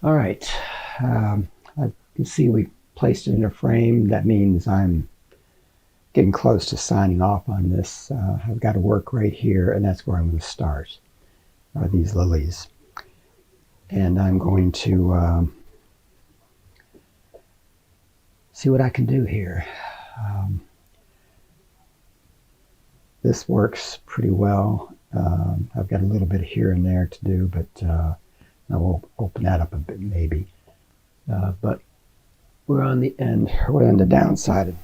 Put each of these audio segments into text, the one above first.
All right, I can see we placed it in a frame. That means I'm getting close to signing off on this. I've got to work right here, and that's where I'm going to start, are these lilies. And I'm going to see what I can do here. This works pretty well. I've got a little bit here and there to do, but I will open that up a bit maybe. But we're on the end, we're on the downside.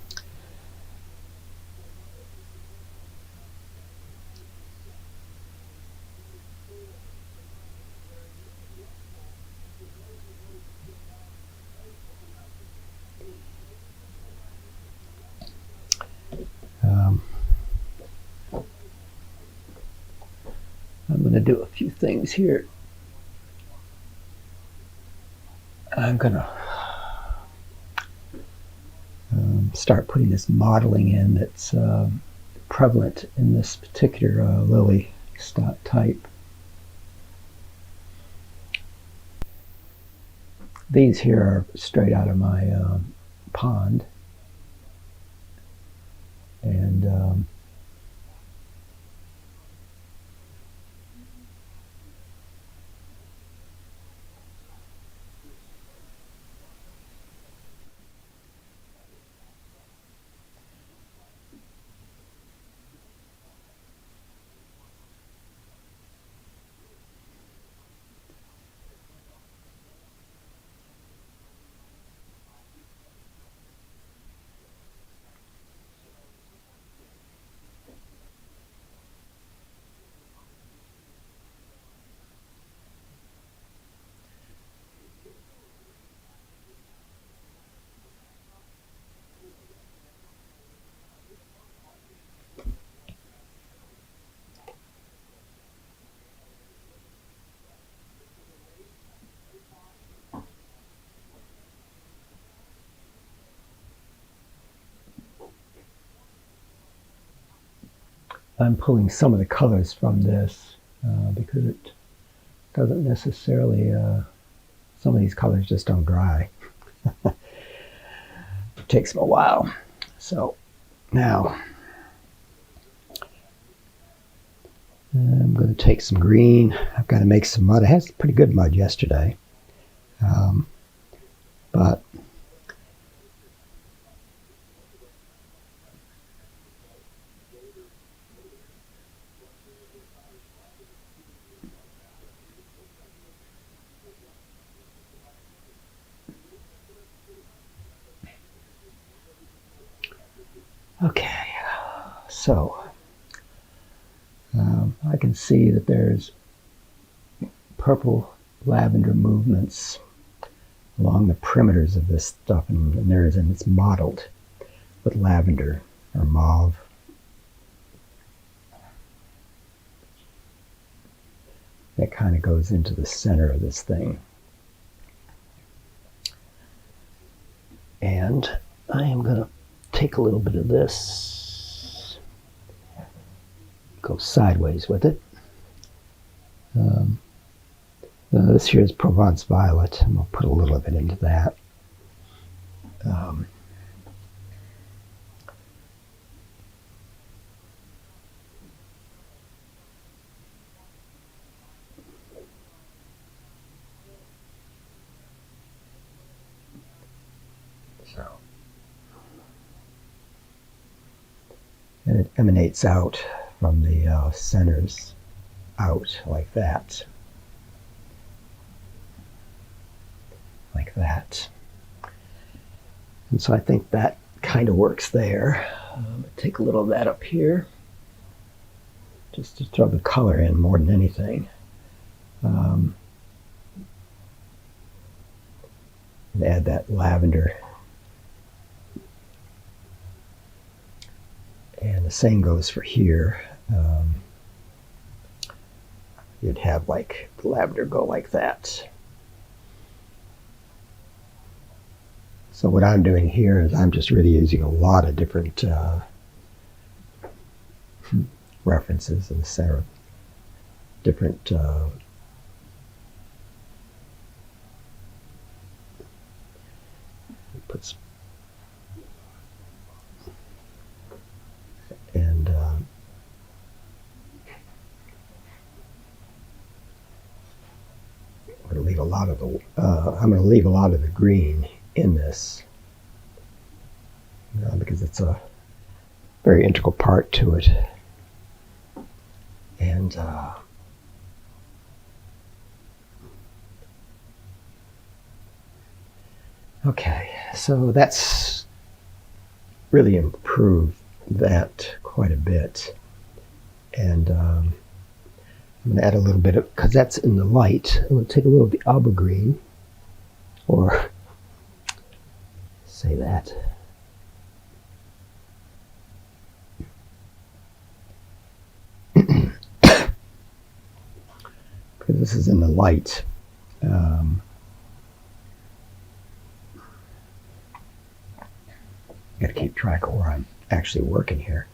I'm going to do a few things here. I'm going to start putting this modeling in that's prevalent in this particular lily type. These here are straight out of my pond, and I'm pulling some of the colors from this because it doesn't necessarily, some of these colors just don't dry. It takes them a while. So now I'm going to take some green. I've got to make some mud. I had pretty good mud yesterday. But okay, so I can see that there's purple lavender movements along the perimeters of this stuff, and it's mottled with lavender or mauve. That kind of goes into the center of this thing. And I am going to take a little bit of this, go sideways with it. This here is Provence Violet, and we'll put a little of it into that. And it emanates out from the centers out like that. Like that. And so I think that kind of works there. Take a little of that up here, just to throw the color in more than anything. And add that lavender. And the same goes for here. You'd have like the lavender go like that. So what I'm doing here is I'm just really using a lot of different references in the center, different lot of the, I'm going to leave a lot of the green in this because it's a very integral part to it. And okay, so that's really improved that quite a bit. And I'm going to add a little bit of, because that's in the light, I'm going to take a little of the aubergine, or say that. Because this is in the light. Got to keep track of where I'm actually working here.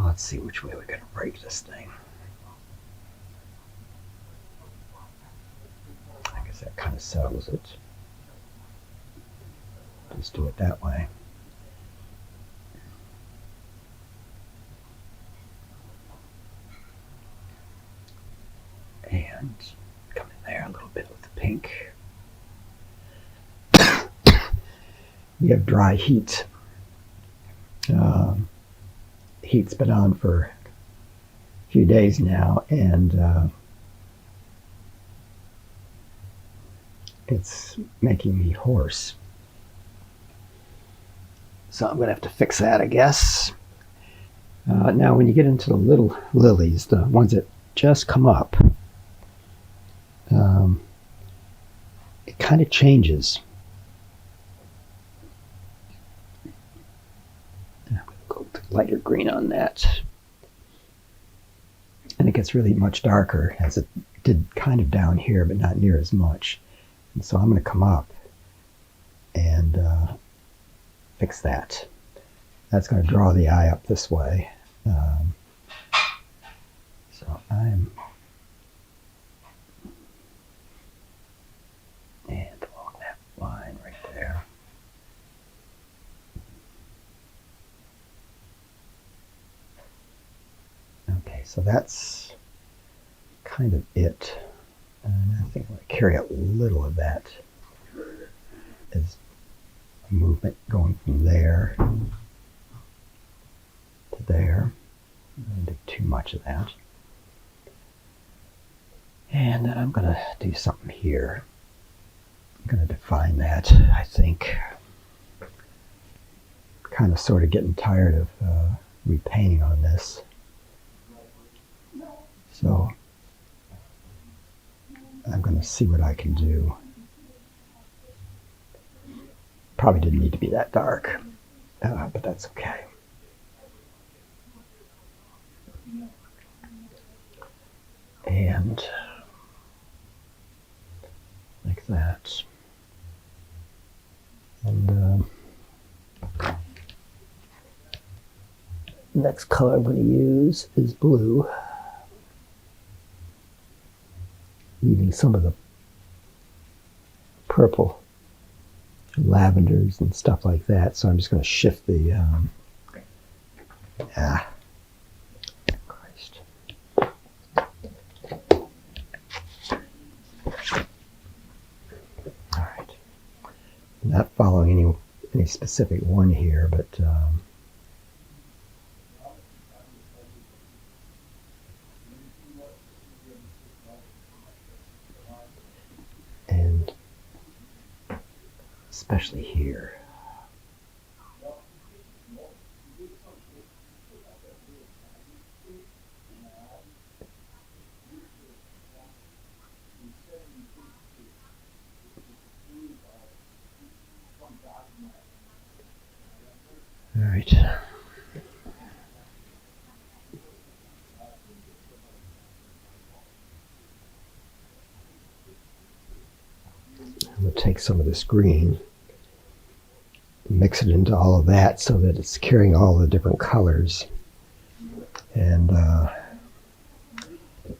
Let's see which way we're going to break this thing. I guess that kind of settles it. Just do it that way. And come in there a little bit with the pink. We have dry heat. Heat's been on for a few days now, and it's making me hoarse. So I'm going to have to fix that, I guess. Now, when you get into the little lilies, the ones that just come up, it kind of changes. And I'm going to go with the lighter green on that. And it gets really much darker, as it did kind of down here, but not near as much. And so I'm going to come up and fix that. That's going to draw the eye up this way. So I'm, and along that line right there. Okay, so that's kind of it. And I think I'm going to carry a little of that as a movement going from there to there. I don't do too much of that. And then I'm going to do something here. I'm going to define that, I think. Kind of sort of getting tired of repainting on this. So I'm going to see what I can do. Probably didn't need to be that dark, but that's okay. And like that. And next color I'm going to use is blue, leaving some of the purple, lavenders and stuff like that. So I'm just going to shift the Christ. All right. I'm not following any specific one here, but and especially here. All right. I'm going to take some of this green, mix it into all of that so that it's carrying all the different colors, and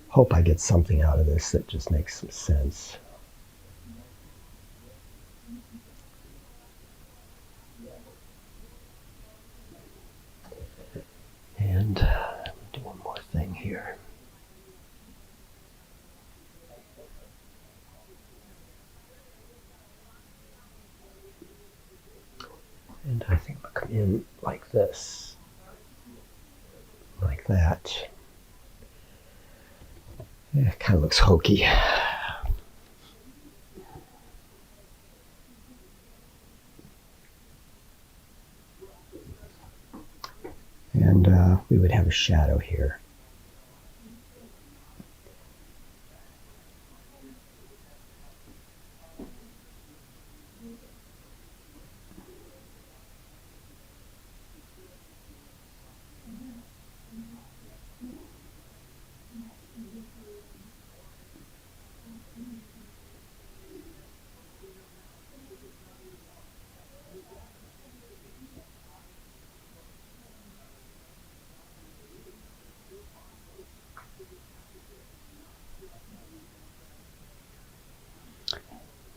hope I get something out of this that just makes some sense. And I think I'll come in like this, like that. Yeah, it kind of looks hokey. And we would have a shadow here.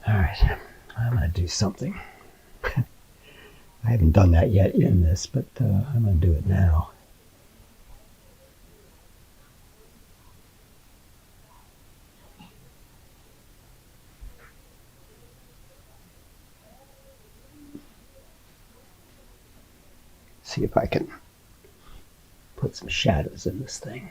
All right, I'm going to do something. I haven't done that yet in this, but I'm going to do it now. See if I can put some shadows in this thing.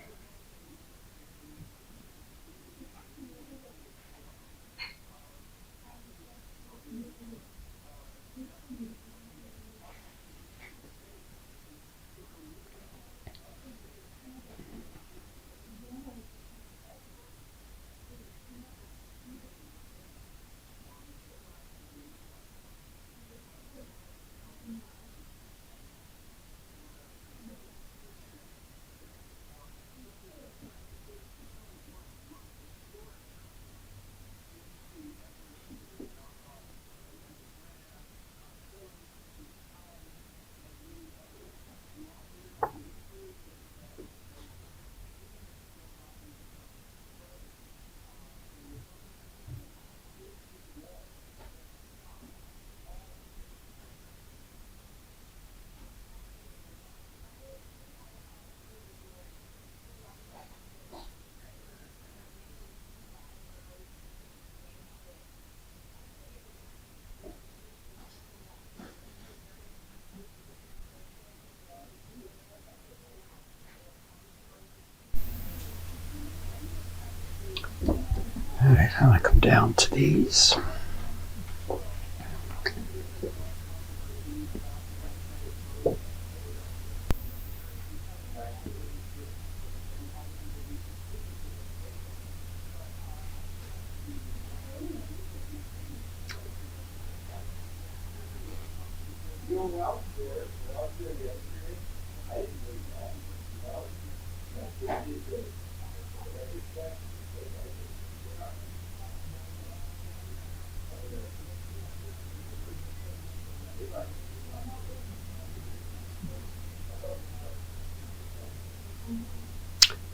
All right, I'm going to come down to these.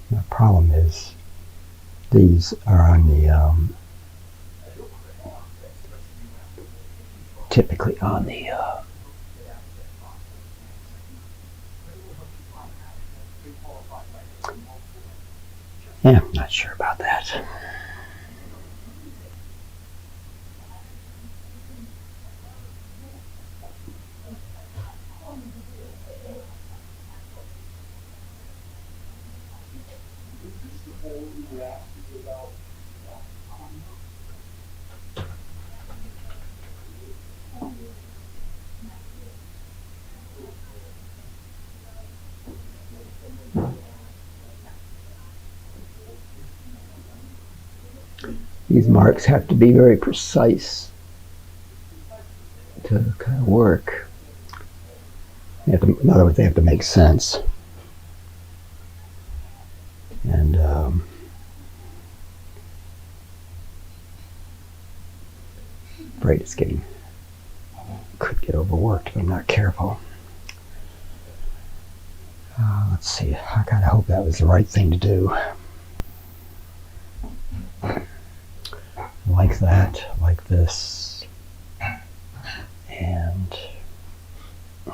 The problem is these are on the typically on the yeah, I'm not sure about that. These marks have to be very precise to kind of work. In other words, they have to make sense. And afraid it's could get overworked if I'm not careful. Let's see, I kind of hope that was the right thing to do. Like that, like this, and I'm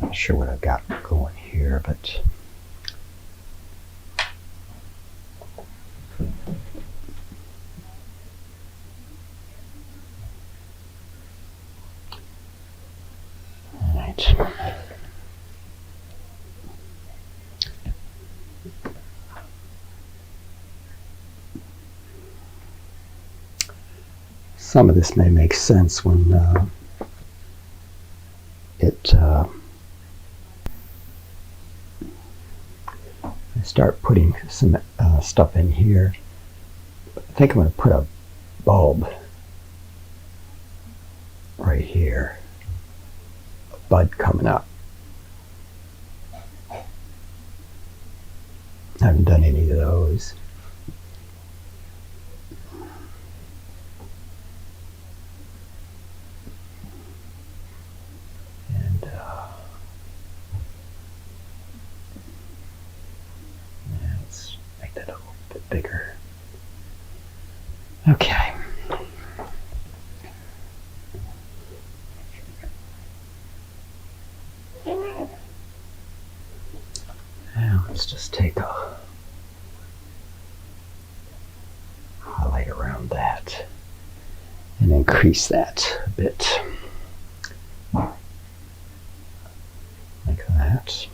not sure what I've got going here, but some of this may make sense when I start putting some stuff in here. I think I'm going to put a bulb right here, a bud coming up. I haven't done any of those. And let's make that a little bit bigger. Okay. Now let's just take a highlight around that and increase that a bit. Like that.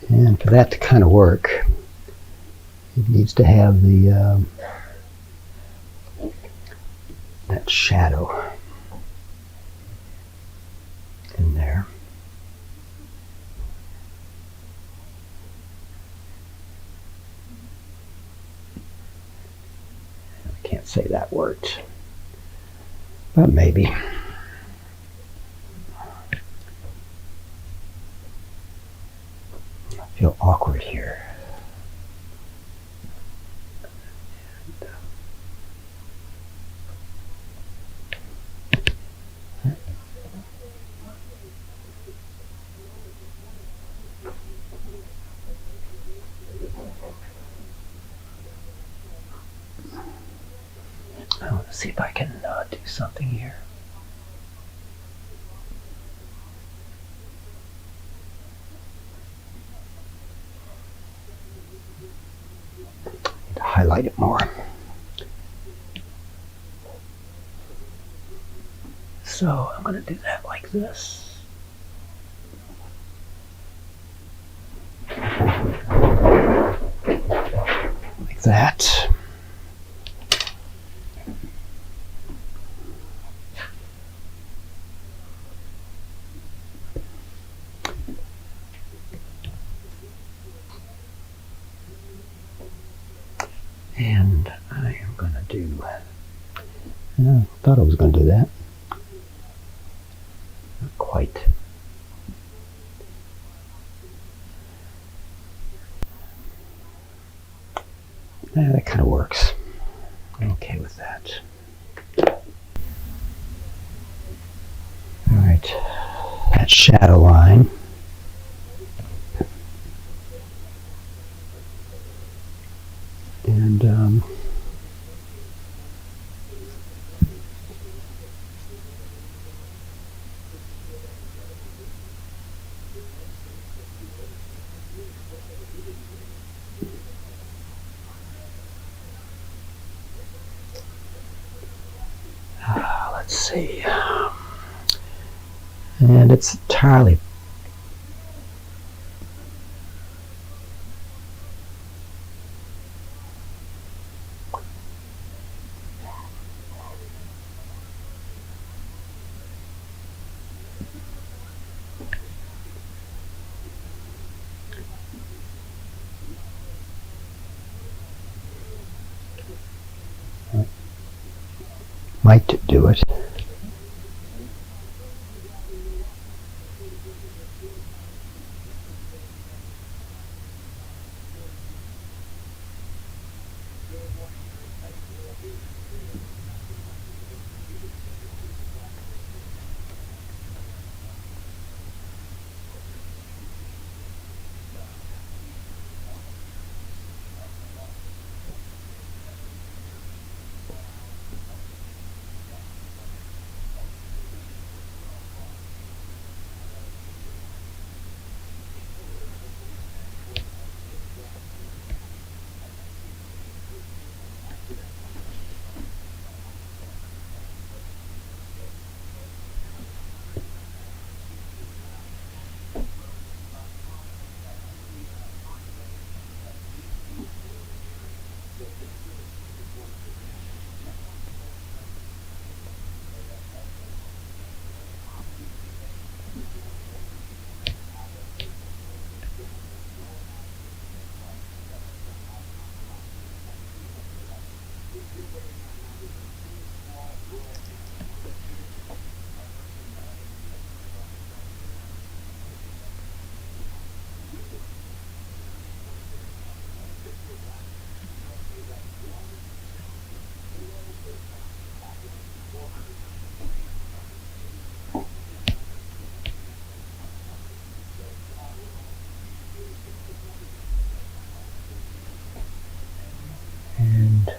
And for that to kind of work, it needs to have the that shadow in there. I can't say that worked, but maybe. I feel awkward here. Let's see if I can do something here. Need to highlight it more. So I'm going to do that like this. Like that. And I am going to do, I thought I was going to do that. Not quite. Yeah, that kind of works. I'm okay with that. All right, that shadow line. And let's see. And it's entirely might do it. And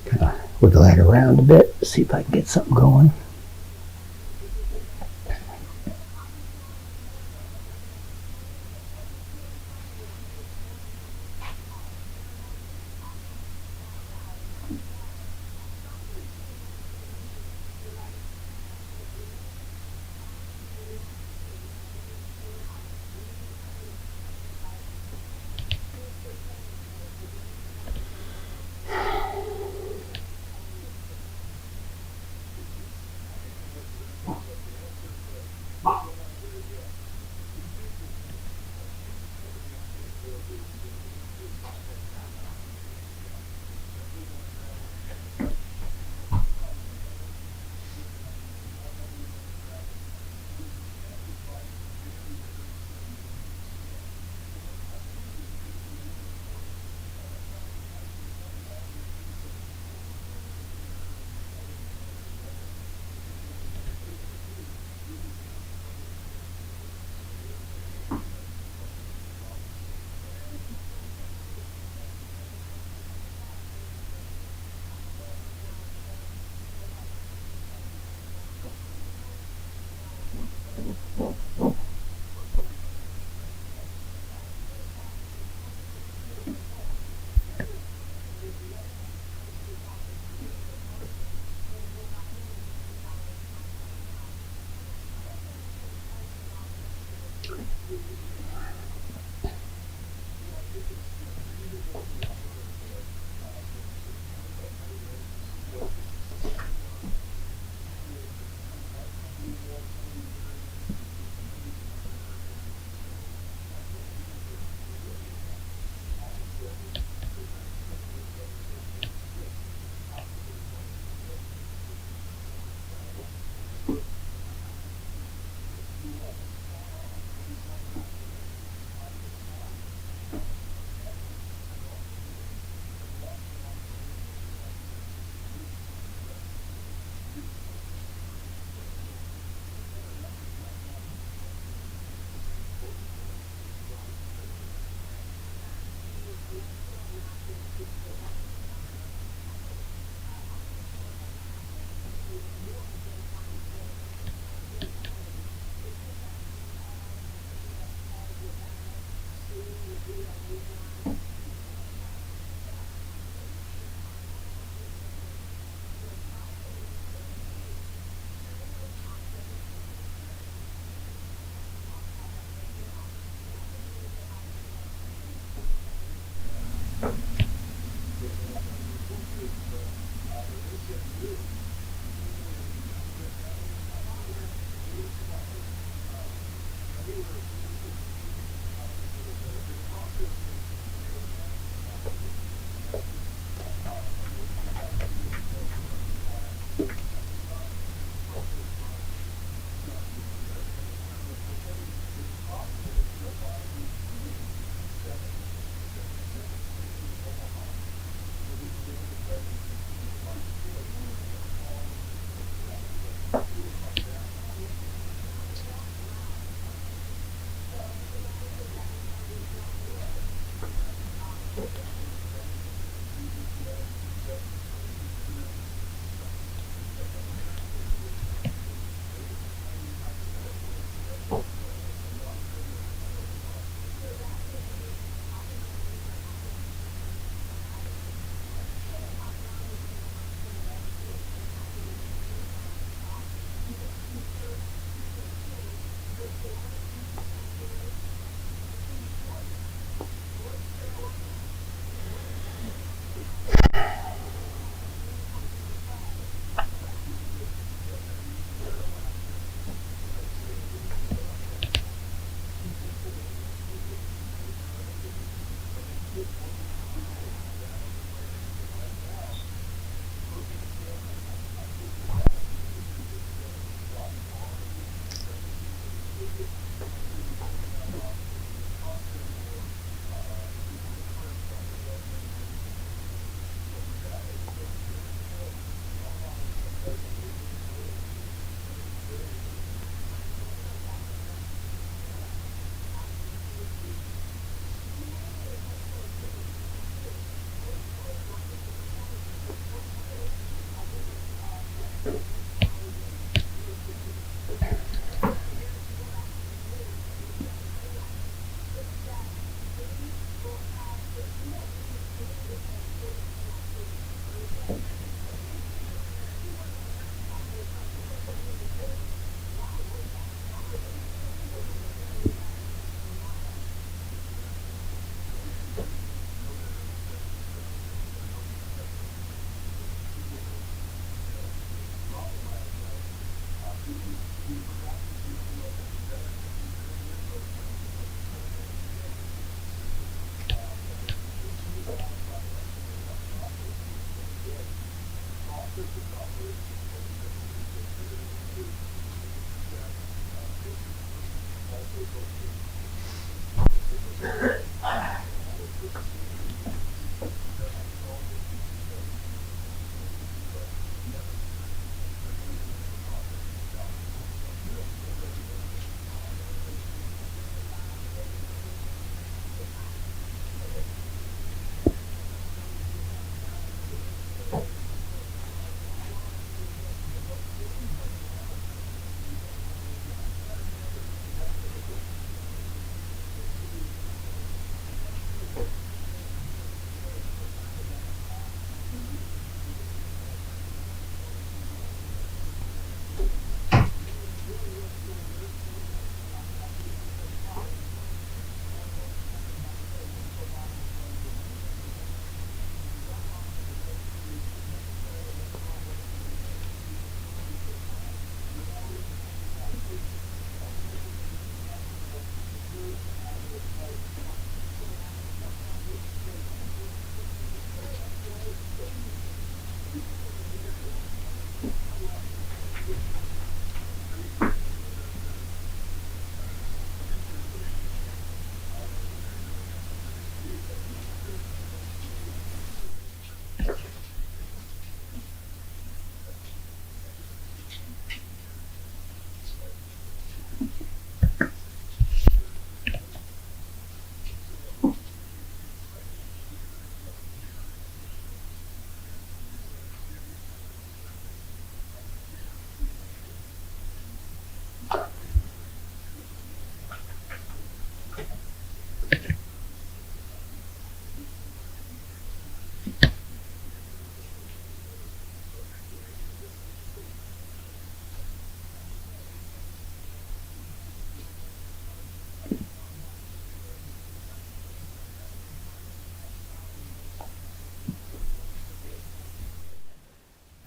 kind of wiggle that around a bit, see if I can get something going.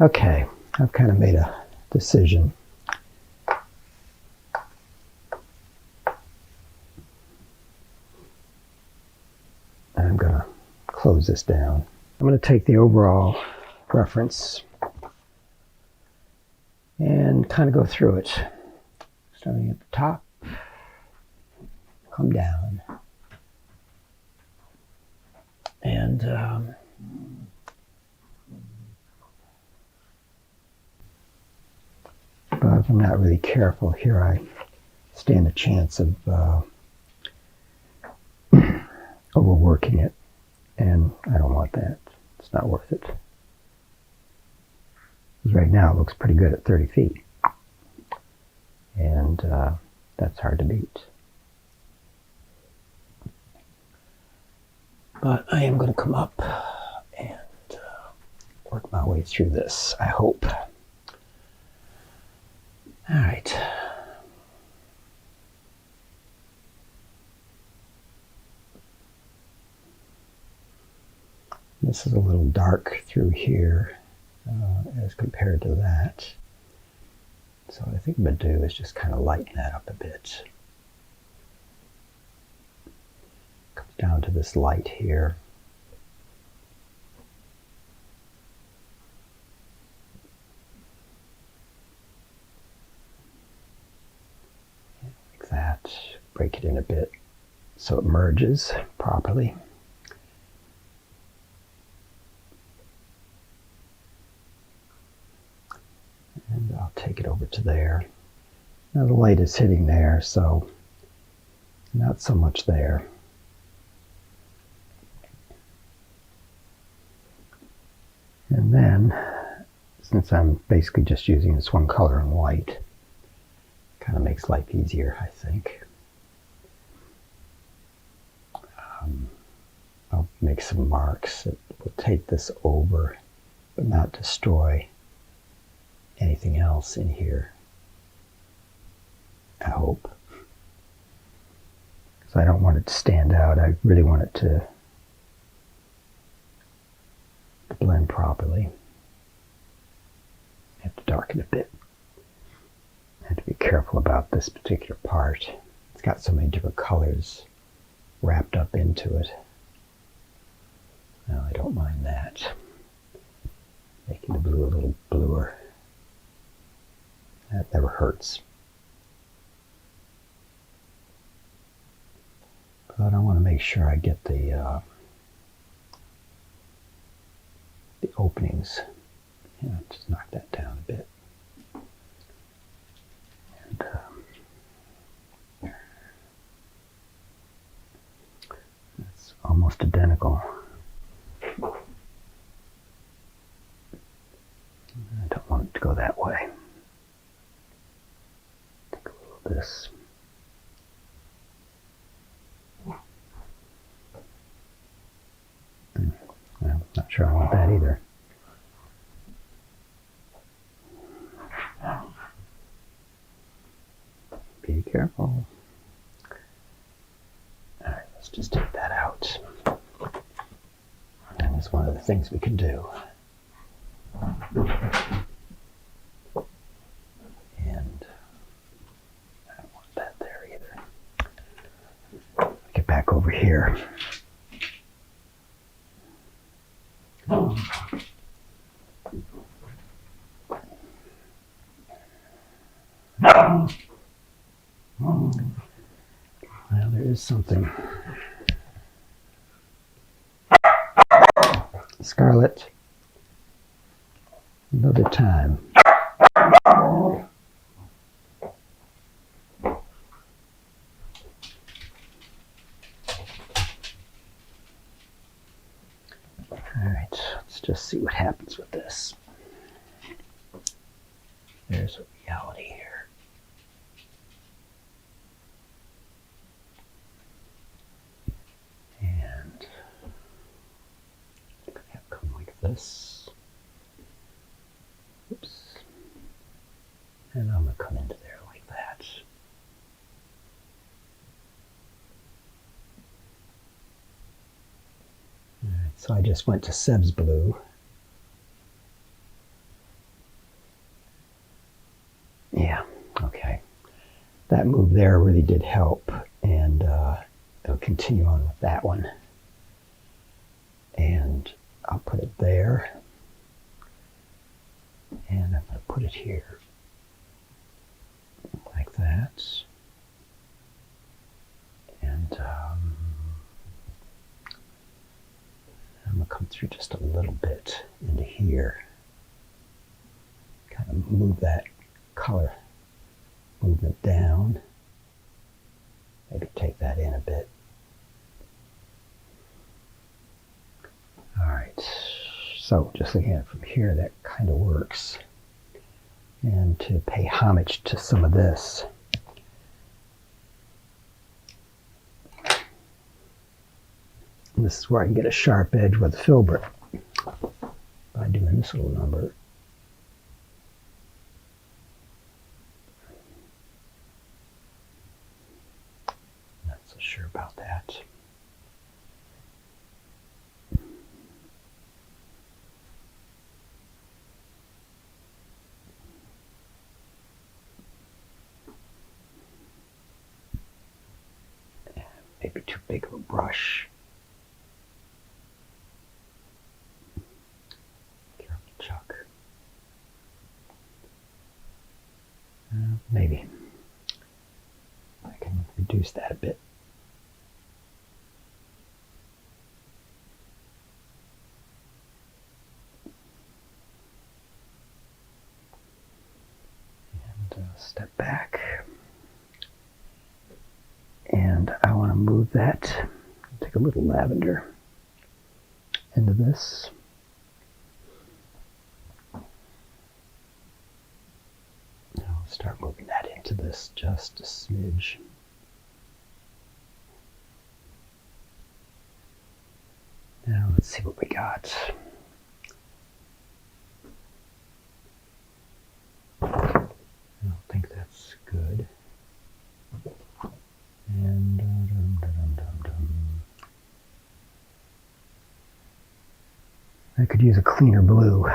Okay, I've kind of made a decision. I'm going to close this down. I'm going to take the overall reference and kind of go through it, starting at the top, come down, and but if I'm not really careful here, I stand a chance of overworking it, and I don't want that. It's not worth it. Because right now it looks pretty good at 30 feet, and that's hard to beat. But I am going to come up and work my way through this, I hope. All right. This is a little dark through here as compared to that. So what I think I'm going to do is just kind of lighten that up a bit. Comes down to this light here. Like that. Break it in a bit so it merges properly. And I'll take it over to there. Now the light is hitting there, so not so much there. And then, since I'm basically just using this one color in white, kind of makes life easier, I think. I'll make some marks that will take this over, but not destroy anything else in here, I hope. Because I don't want it to stand out. I really want it to blend properly. I have to darken a bit. I have to be careful about this particular part. It's got so many different colors wrapped up into it. Well, I don't mind that. Making the blue a little bluer. That never hurts. But I want to make sure I get the openings. Yeah, just knock that down a bit. And it's almost identical. I don't want it to go that way. Take a little of this. Well, not sure I want that either. Be careful. Alright, let's just take that out. And it's one of the things we can do. And I don't want that there either. Get back over here. Well, there is something. Scarlet. Another time. Alright, let's just see what happens with this. There's a reality here. And I could have come like this. Oops. And I'm going to come into there like that. Alright, so I just went to Seb's blue. that move there really did help, and it'll continue on with that one. And I'll put it there, and I'm going to put it here, like that. And I'm going to come through just a little bit into here. Kind of move that color movement down. Maybe take that in a bit. Alright, so just looking at it from here, that kind of works. And to pay homage to some of this, this is where I can get a sharp edge with a filbert by doing this little number. Not so sure about that. Maybe too big of a brush. Careful, Chuck. Maybe I can reduce that a bit. And step back. And I want to move that, take a little lavender into this. I'll start moving that into this just a smidge. Now let's see what we got. I don't think that's good. And I could use a cleaner blue.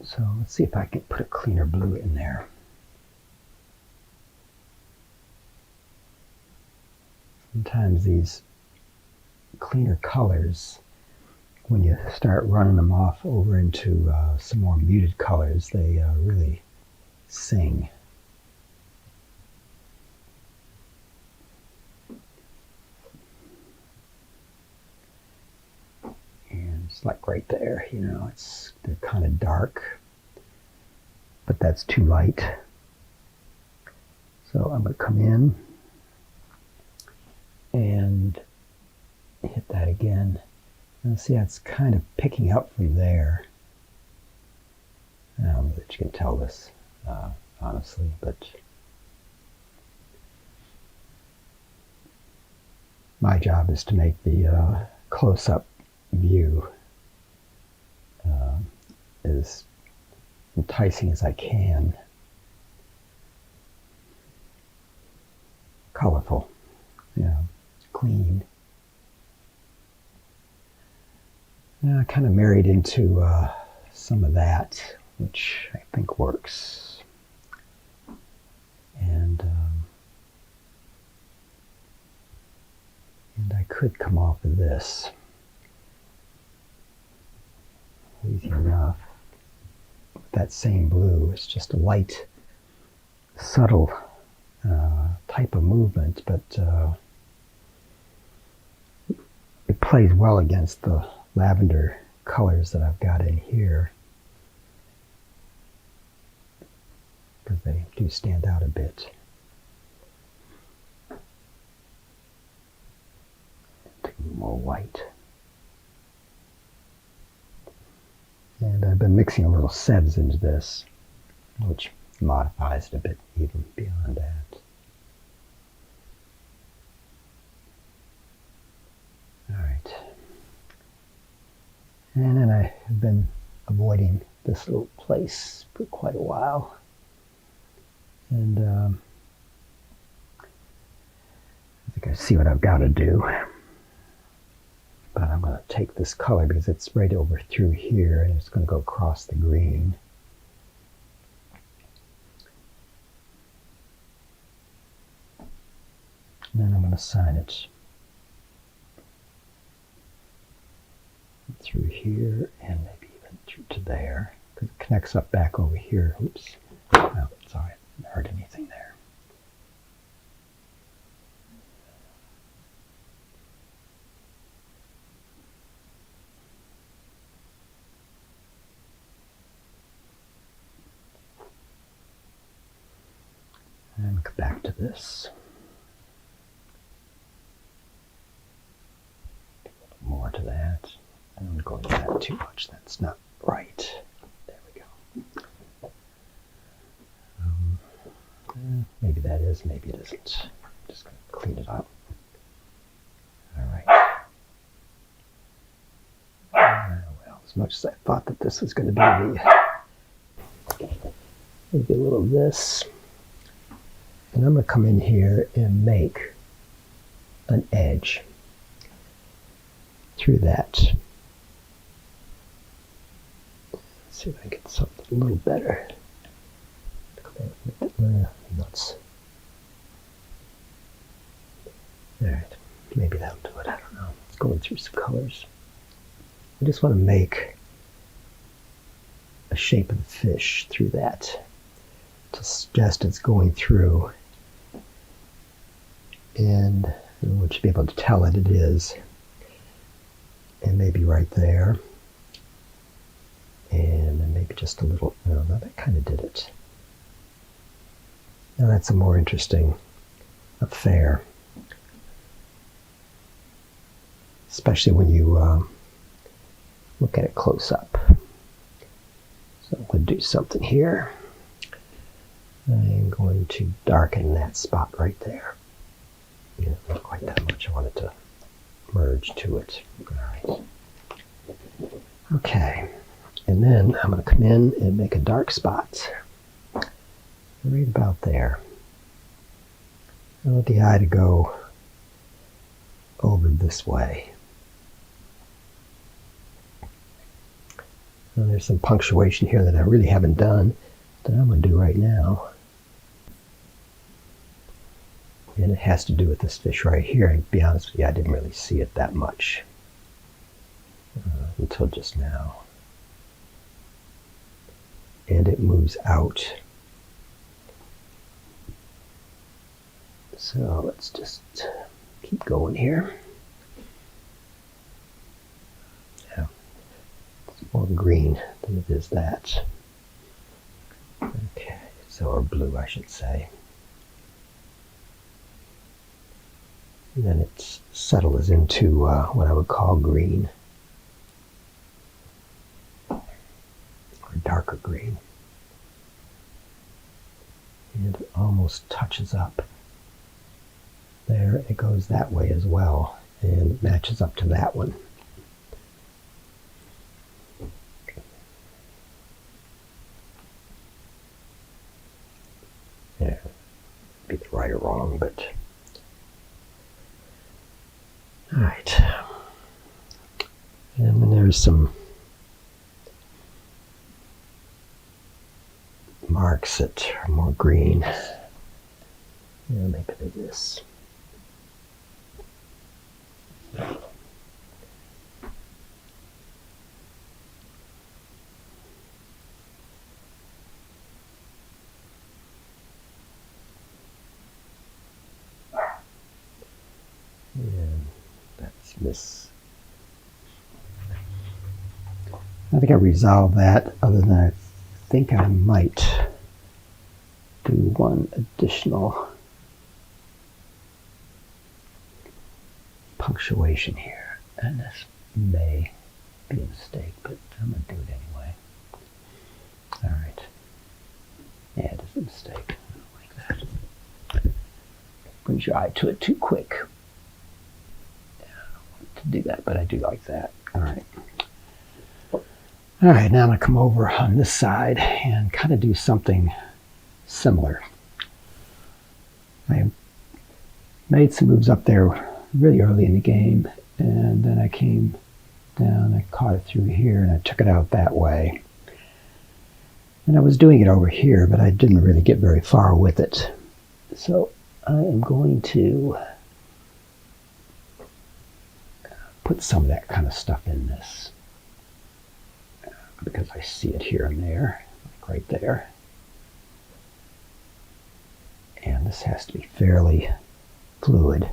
So let's see if I can put a cleaner blue in there. Sometimes these cleaner colors, when you start running them off over into some more muted colors, they really sing. And it's like right there, you know, they're kind of dark, but that's too light. So I'm going to come in and hit that again. And see, it's kind of picking up from there. I don't know that you can tell this. Honestly, but my job is to make the close-up view as enticing as I can. Colorful, clean. Now I kind of married into some of that, which I think works. And I could come off of this easy enough with that same blue. It's just a light, subtle type of movement, but it plays well against the lavender colors that I've got in here, because they do stand out a bit. Take more white. And I've been mixing a little Sevs into this, which modifies it a bit even beyond that. Alright. And then I have been avoiding this little place for quite a while. And I think I see what I've got to do. But I'm going to take this color because it's right over through here and it's going to go across the green. And then I'm going to sign it through here and maybe even through to there, because it connects up back over here. Oops. Oh, sorry, I didn't hurt anything there. And come back to this. A little more to that. I don't go into that too much. That's not right. There we go. Maybe that is, maybe it isn't. I'm just going to clean it up. All right. Well, as much as I thought that this was going to be maybe a little of this. And I'm going to come in here and make an edge through that. Let's see if I can get something a little better. Nuts. Alright, maybe that'll do it. I don't know. It's going through some colors. I just want to make a shape of the fish through that to suggest it's going through. And I want you to be able to tell that it is. And maybe right there. And then maybe just a little, no, that kind of did it. Now that's a more interesting affair. Especially when you look at it close up. So I'm going to do something here. I'm going to darken that spot right there. Yeah, not quite that much. I want it to merge to it. All right. Okay. And then I'm going to come in and make a dark spot right about there. I want the eye to go over this way. Now there's some punctuation here that I really haven't done that I'm going to do right now. And it has to do with this fish right here. And to be honest with you, I didn't really see it that much until just now. And it moves out. So let's just keep going here. Yeah, it's more green than it is that. Okay, so, or blue, I should say. And then it settles into what I would call green. Or darker green. And it almost touches up. There, it goes that way as well. And it matches up to that one. Yeah, be it right or wrong, but all right. And then there's some marks that are more green. Yeah, maybe they're this. And that's this. I think I resolved that, other than I think I might do one additional punctuation here. And this may be a mistake, but I'm going to do it anyway. All right. Yeah, it is a mistake. I don't like that. Brings your eye to it too quick. Yeah, I don't want to do that, but I do like that. All right. All right, now I'm going to come over on this side and kind of do something similar. I made some moves up there really early in the game, and then I came down, I caught it through here, and I took it out that way. And I was doing it over here, but I didn't really get very far with it. So I am going to put some of that kind of stuff in this because I see it here and there, like right there. And this has to be fairly fluid.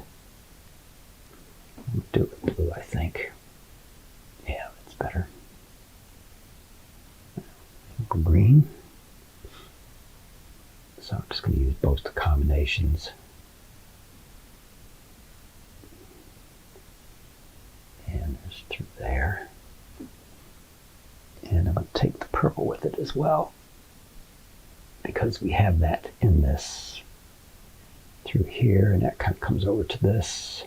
I'll do it blue, I think. Yeah, that's better. Green. So I'm just going to use both the combinations. And just through there. And I'm going to take the purple with it as well, because we have that in this through here, and that kind of comes over to this.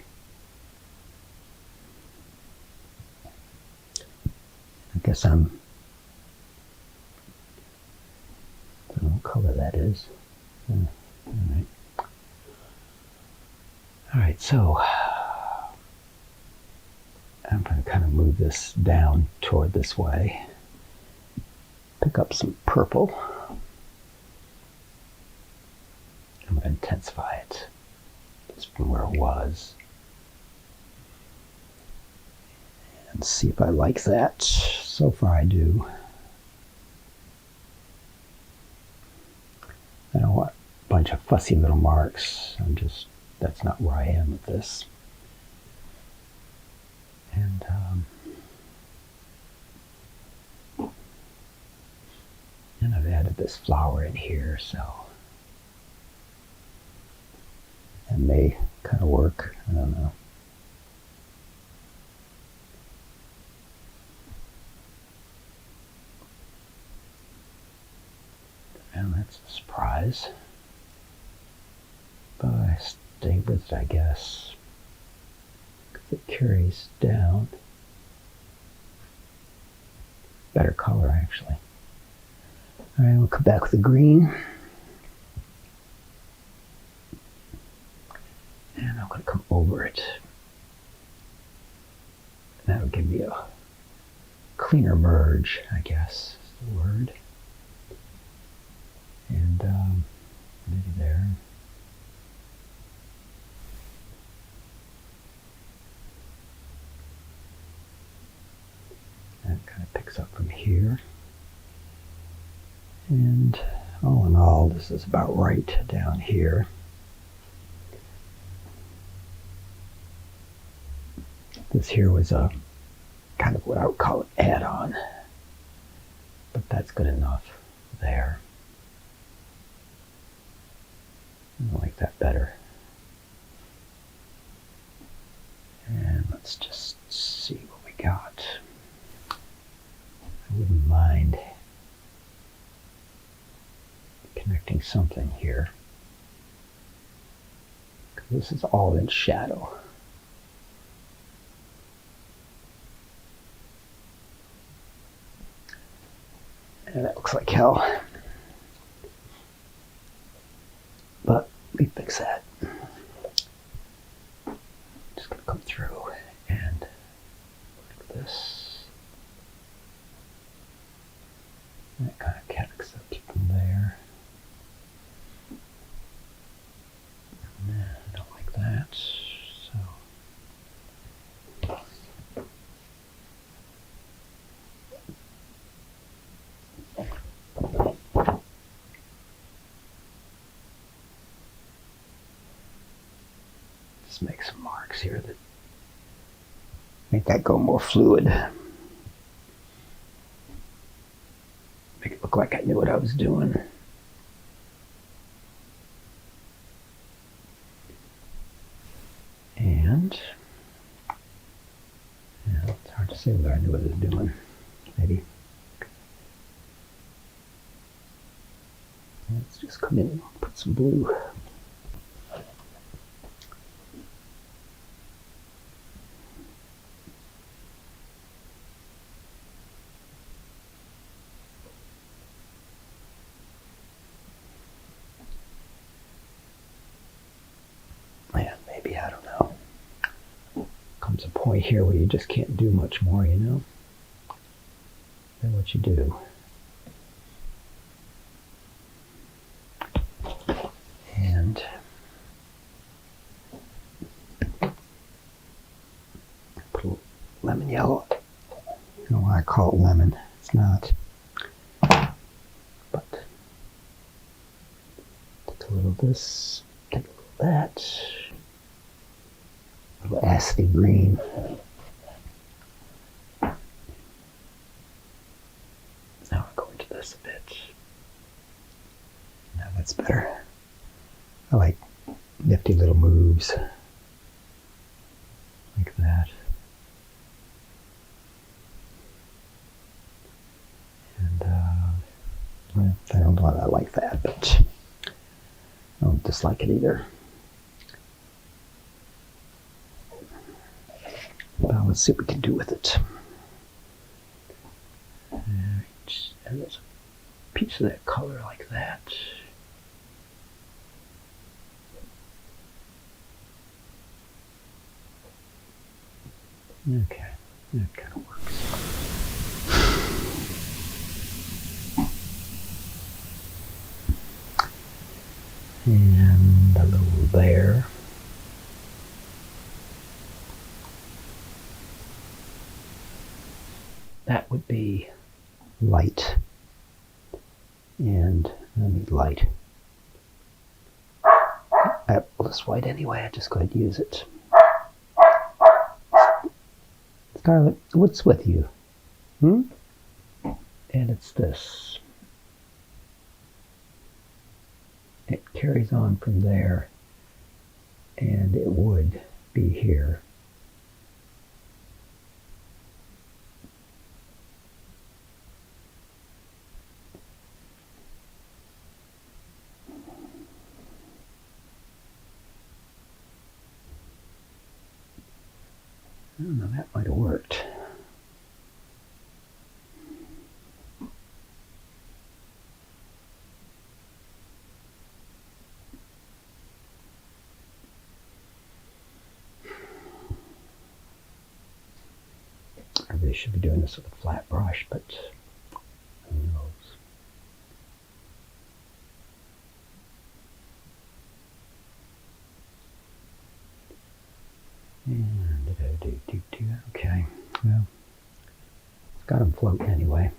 I guess I don't know what color that is. All right, so I'm going to kind of move this down toward this way. Pick up some purple. I'm going to intensify it just from where it was. And see if I like that. So far I do. I don't want a bunch of fussy little marks. That's not where I am with this. And I've added this flower in here, so it may kind of work. I don't know. And that's a surprise. But I stay with it, I guess, because it carries down. Better color, actually. All right, we'll come back with the green. And I'm going to come over it. That'll give me a cleaner merge, I guess is the word. And maybe there. That kind of picks up from here. And all in all, this is about right down here. This here was a kind of what I would call an add-on, but that's good enough there. I like that better. And let's just see what we got. I wouldn't mind connecting something here, because this is all in shadow. And that looks like hell. But we fix that. Just gonna come through and like this. And that kind of connects up from there. And I don't like that. So just make some marks here that make that go more fluid. Make it look like I knew what I was doing. And yeah, it's hard to say whether I knew what I was doing. Maybe. Let's just come in and put some blue. Yeah, maybe, I don't know. Comes a point here where you just can't do much more, you know? Then what you do. And put a little lemon yellow. I don't know why I call it lemon. It's not. But take a little of this, take a little of that. A little acidy green. Now we're going to this a bit. Now that's better. I like nifty little moves like that. And well, I don't know that I like that, but I don't dislike it either. Well, let's see what we can do with it. Alright, and there's a piece of that color like that. Okay, that kind of works. And a little there. That would be light. And I need light. Well, this white anyway, I just go ahead and use it. Scarlet, what's with you? And it's this. It carries on from there, and it would be here. I don't know, that might have worked. I really should be doing this with a flat brush, but who knows? And okay, well, it's got them floating anyway.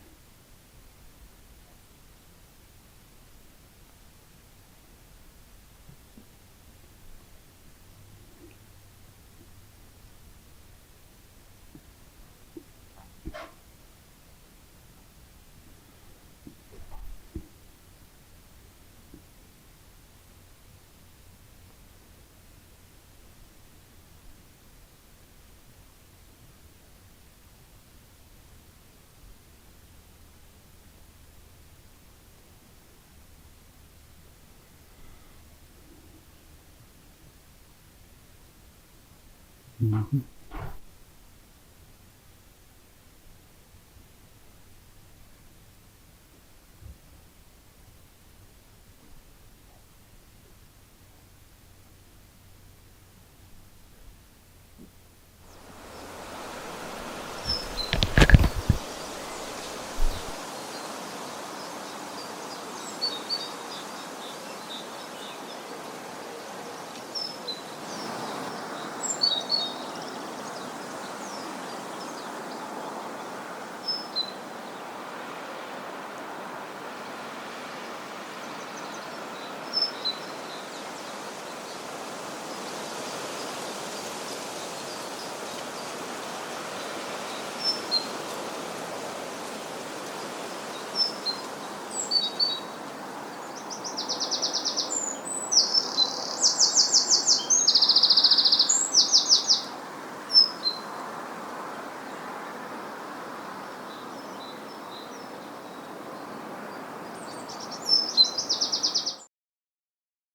Mm-hmm.